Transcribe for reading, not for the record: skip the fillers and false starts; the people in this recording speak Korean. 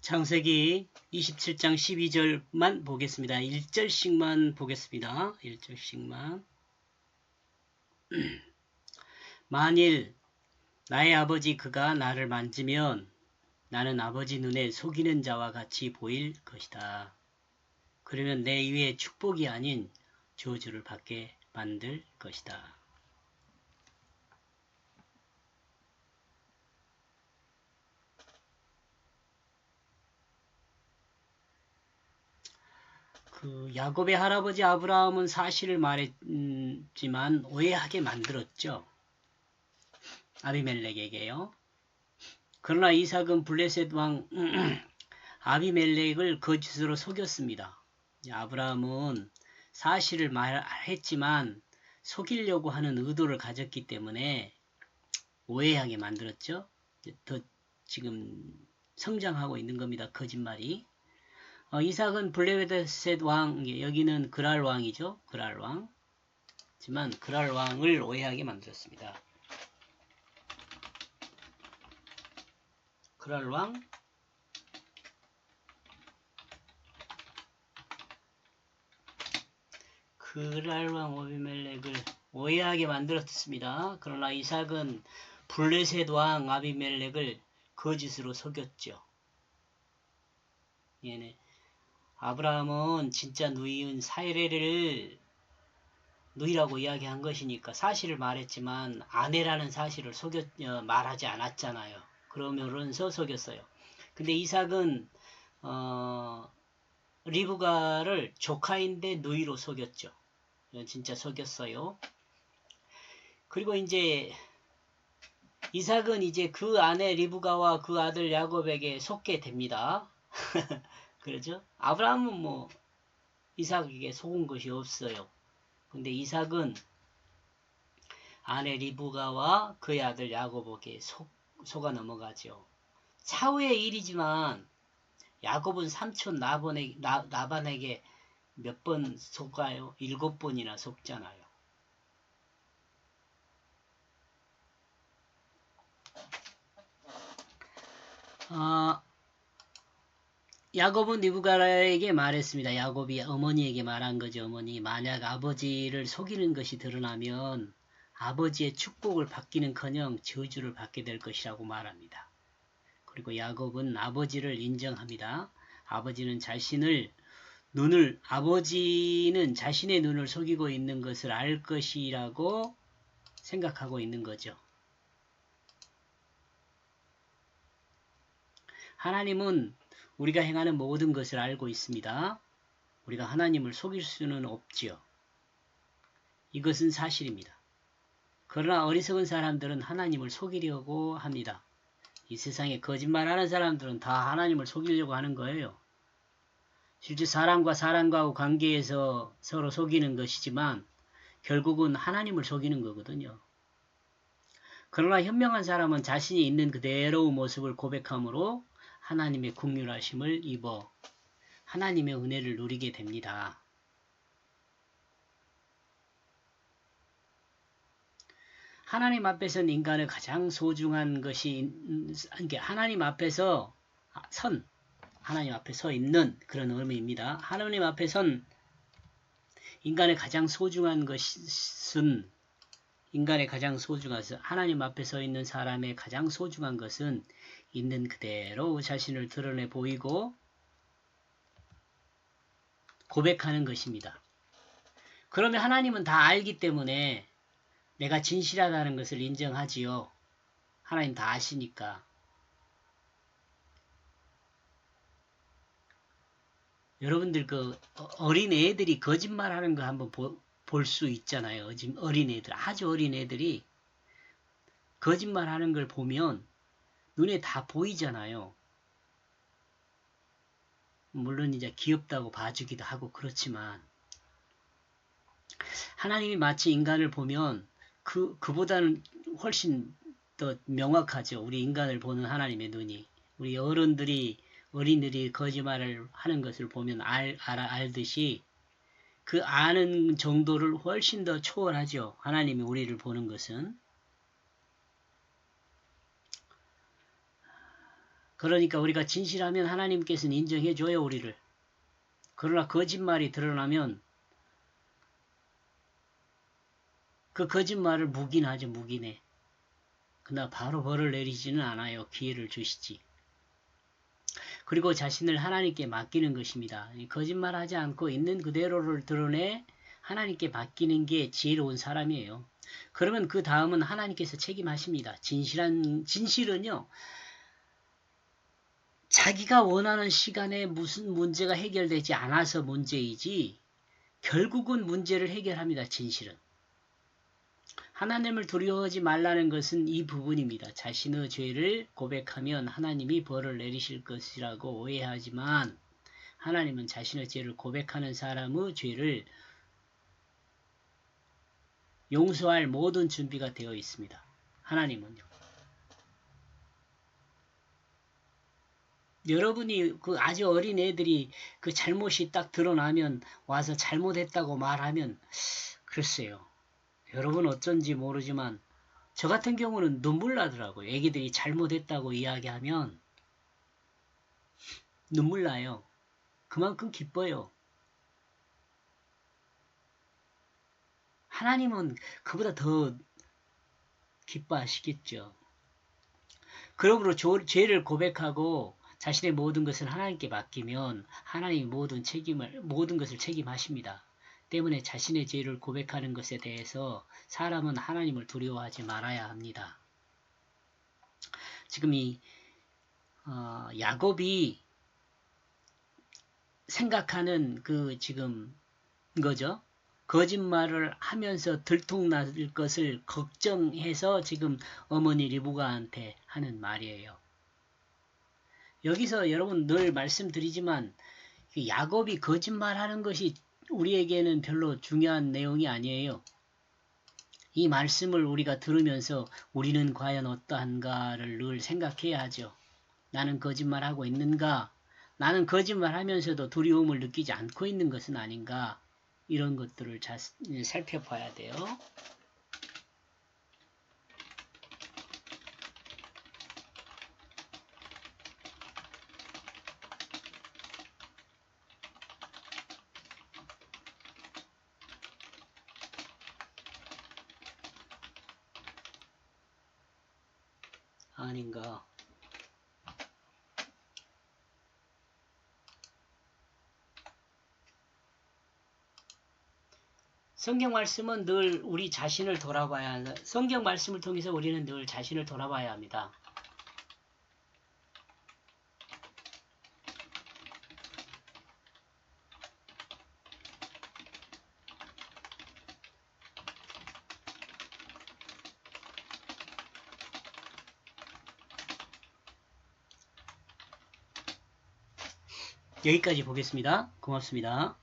창세기 27장 12절만 보겠습니다. 1절씩만 보겠습니다. 1절씩만. 만일 나의 아버지 그가 나를 만지면 나는 아버지 눈에 속이는 자와 같이 보일 것이다. 그러면 내 위에 축복이 아닌 저주를 받게 만들 것이다. 야곱의 할아버지 아브라함은 사실을 말했지만 오해하게 만들었죠. 아비멜렉에게요. 그러나 이삭은 블레셋 왕 아비멜렉을 거짓으로 속였습니다. 아브라함은 사실을 말했지만 속이려고 하는 의도를 가졌기 때문에 오해하게 만들었죠. 더 지금 성장하고 있는 겁니다. 거짓말이. 이삭은 블레셋 왕, 여기는 그랄 왕이죠. 그랄 왕. 하지만 그랄 왕을 오해하게 만들었습니다. 그랄 왕. 그랄 왕 아비멜렉을 오해하게 만들었습니다. 그러나 이삭은 블레셋 왕 아비멜렉을 거짓으로 속였죠. 얘네. 아브라함은 진짜 누이인 사레를 누이라고 이야기한 것이니까 사실을 말했지만 아내라는 사실을 말하지 않았잖아요. 그러면서 속였어요. 근데 이삭은 리브가를 조카인데 누이로 속였죠. 진짜 속였어요. 그리고 이제 이삭은 이제 그 아내 리브가와 그 아들 야곱에게 속게 됩니다. 그렇죠? 아브라함은 뭐 이삭에게 속은 것이 없어요. 근데 이삭은 아내 리브가와 그의 아들 야곱에게 속아 넘어가죠. 차후의 일이지만 야곱은 삼촌 나반에게 몇 번 속아요? 7번이나 속잖아요. 야곱은 리브가에게 말했습니다. 야곱이 어머니에게 말한 거죠. 어머니, 만약 아버지를 속이는 것이 드러나면 아버지의 축복을 받기는커녕 저주를 받게 될 것이라고 말합니다. 그리고 야곱은 아버지를 인정합니다. 아버지는 자신의 눈을 속이고 있는 것을 알 것이라고 생각하고 있는 거죠. 하나님은 우리가 행하는 모든 것을 알고 있습니다. 우리가 하나님을 속일 수는 없지요. 이것은 사실입니다. 그러나 어리석은 사람들은 하나님을 속이려고 합니다. 이 세상에 거짓말하는 사람들은 다 하나님을 속이려고 하는 거예요. 실제 사람과의 관계에서 서로 속이는 것이지만 결국은 하나님을 속이는 거거든요. 그러나 현명한 사람은 자신이 있는 그대로의 모습을 고백함으로 하나님의 긍휼하심을 입어 하나님의 은혜를 누리게 됩니다. 하나님 앞에서는 인간의 가장 소중한 것이 하나님 앞에 서 있는 그런 의미입니다. 하나님 앞에 선 인간의 가장 소중한 것은 하나님 앞에 서 있는 사람의 가장 소중한 것은 있는 그대로 자신을 드러내 보이고 고백하는 것입니다. 그러면 하나님은 다 알기 때문에 내가 진실하다는 것을 인정하지요. 하나님 다 아시니까. 여러분들 어린 애들이 거짓말하는 거 한번 볼 수 있잖아요. 지금 아주 어린 애들이 거짓말하는 걸 보면 눈에 다 보이잖아요. 물론 이제 귀엽다고 봐주기도 하고 그렇지만 하나님이 마치 인간을 보면 그보다는 훨씬 더 명확하죠. 우리 인간을 보는 하나님의 눈이. 우리 어린이들이 거짓말을 하는 것을 보면 알듯이 그 아는 정도를 훨씬 더 초월하죠. 하나님이 우리를 보는 것은. 그러니까 우리가 진실하면 하나님께서는 인정해줘요, 우리를. 그러나 거짓말이 드러나면 그 거짓말을 묵인하죠, 묵인해. 그러나 바로 벌을 내리지는 않아요. 기회를 주시지. 그리고 자신을 하나님께 맡기는 것입니다. 거짓말하지 않고 있는 그대로를 드러내 하나님께 맡기는 게 지혜로운 사람이에요. 그러면 그 다음은 하나님께서 책임하십니다. 진실은요, 자기가 원하는 시간에 무슨 문제가 해결되지 않아서 문제이지 결국은 문제를 해결합니다. 진실은. 하나님을 두려워하지 말라는 것은 이 부분입니다. 자신의 죄를 고백하면 하나님이 벌을 내리실 것이라고 오해하지만 하나님은 자신의 죄를 고백하는 사람의 죄를 용서할 모든 준비가 되어 있습니다. 하나님은요. 여러분이 그 아주 어린 애들이 그 잘못이 딱 드러나면 와서 잘못했다고 말하면 글쎄요. 여러분 어쩐지 모르지만 저 같은 경우는 눈물 나더라고요. 애기들이 잘못했다고 이야기하면 눈물 나요. 그만큼 기뻐요. 하나님은 그보다 더 기뻐하시겠죠. 그러므로 죄를 고백하고 자신의 모든 것을 하나님께 맡기면 하나님이 모든 것을 책임하십니다. 때문에 자신의 죄를 고백하는 것에 대해서 사람은 하나님을 두려워하지 말아야 합니다. 지금 이 야곱이 생각하는 그 지금 거죠. 거짓말을 하면서 들통날 것을 걱정해서 지금 어머니 리브가한테 하는 말이에요. 여기서 여러분 늘 말씀드리지만 야곱이 거짓말하는 것이 우리에게는 별로 중요한 내용이 아니에요. 이 말씀을 우리가 들으면서 우리는 과연 어떠한가를 늘 생각해야 하죠. 나는 거짓말하고 있는가? 나는 거짓말하면서도 두려움을 느끼지 않고 있는 것은 아닌가? 이런 것들을 잘 살펴봐야 돼요. 아닌가? 성경 말씀은 늘 우리 자신을 돌아봐야 한다. 성경 말씀을 통해서 우리는 늘 자신을 돌아봐야 합니다. 여기까지 보겠습니다. 고맙습니다.